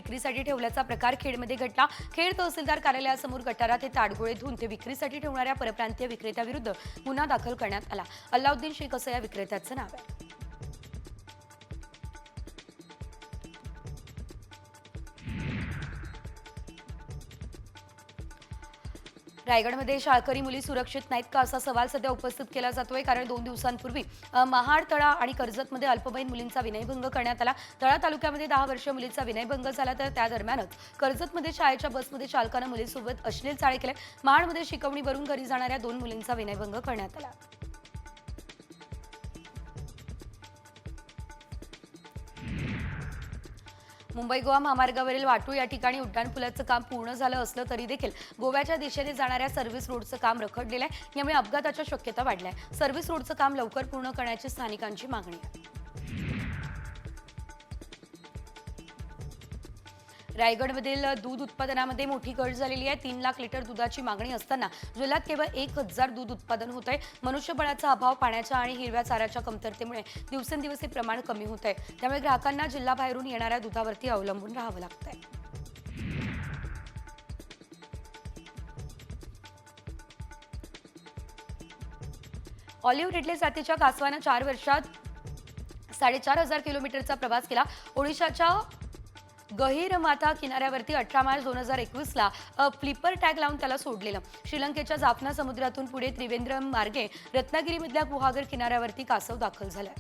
विक्रीसाठी ठेवल्याचा प्रकार खेडमध्ये घडला। खेड तहसीलदार कार्यालयासमोर गटारात हे ताडगोळे धुवून ते विक्रीसाठी ठेवणाऱ्या परप्रांतीय विक्रेत्याविरुद्ध गुन्हा दाखल करण्यात आला। अल्लाउद्दीन शेख असं या विक्रेत्याचं नाव आहे। रायगडमध्ये शाळकरी मुली सुरक्षित नाहीत का असा सवाल सध्या उपस्थित केला जातोय। कारण 2 दिवसांपूर्वी महाड, तळा आणि कर्जतमध्ये अल्पवयीन मुलींचा विनयभंग करण्यात आला। तळा तालुक्यामध्ये 10 वर्षीय मुलीचा विनयभंग झाला, तर त्या दरम्यानच कर्जतमध्ये शाळेच्या बसमध्ये चालकानं मुलीसोबत अश्लील चाळे केले। महाडमध्ये शिकवणीवरून घरी जाणाऱ्या 2 मुलींचा विनयभंग करण्यात आला। मुंबई गोवा महामार्गावरील वाटू या ठिकाणी उड्डाणपुलाचं काम पूर्ण झालं असलं तरी देखील गोव्याच्या दिशेने जाणाऱ्या सर्व्हिस रोडचं काम रखडलेलं आहे। यामुळे अपघाताच्या शक्यता वाढल्या आहे। सर्व्हिस रोडचं काम लवकर पूर्ण करण्याची स्थानिकांची मागणी आहे। रायगडमधील दूध उत्पादनामध्ये मोठी घट झालेली आहे। 3 लाख लिटर दुधाची मागणी असताना जिल्ह्यात केवळ 1000 दूध उत्पादन होत आहे। मनुष्यबळाचा अभाव, पाण्याच्या आणि हिरव्या चाऱ्याच्या कमतरतेमुळे दिवसेंदिवस हे प्रमाण कमी होत आहे। त्यामुळे ग्राहकांना जिल्ह्याबाहेरून येणाऱ्या दुधावरती अवलंबून राहावं लागतंय। ऑलिव्ह रिडले जातीच्या कासवानं 4 वर्षात 4500 किलोमीटरचा प्रवास केला। ओडिशाच्या गहिरमाथा किनाऱ्यावरती 18 मार्च 2021 ला फ्लिपर टॅग लावून त्याला सोडलेलं। श्रीलंकेच्या जाफना समुद्रातून पुढे त्रिवेंद्रम मार्गे रत्नागिरीमधल्या गुहागर किनाऱ्यावरती कासव दाखल झालाय।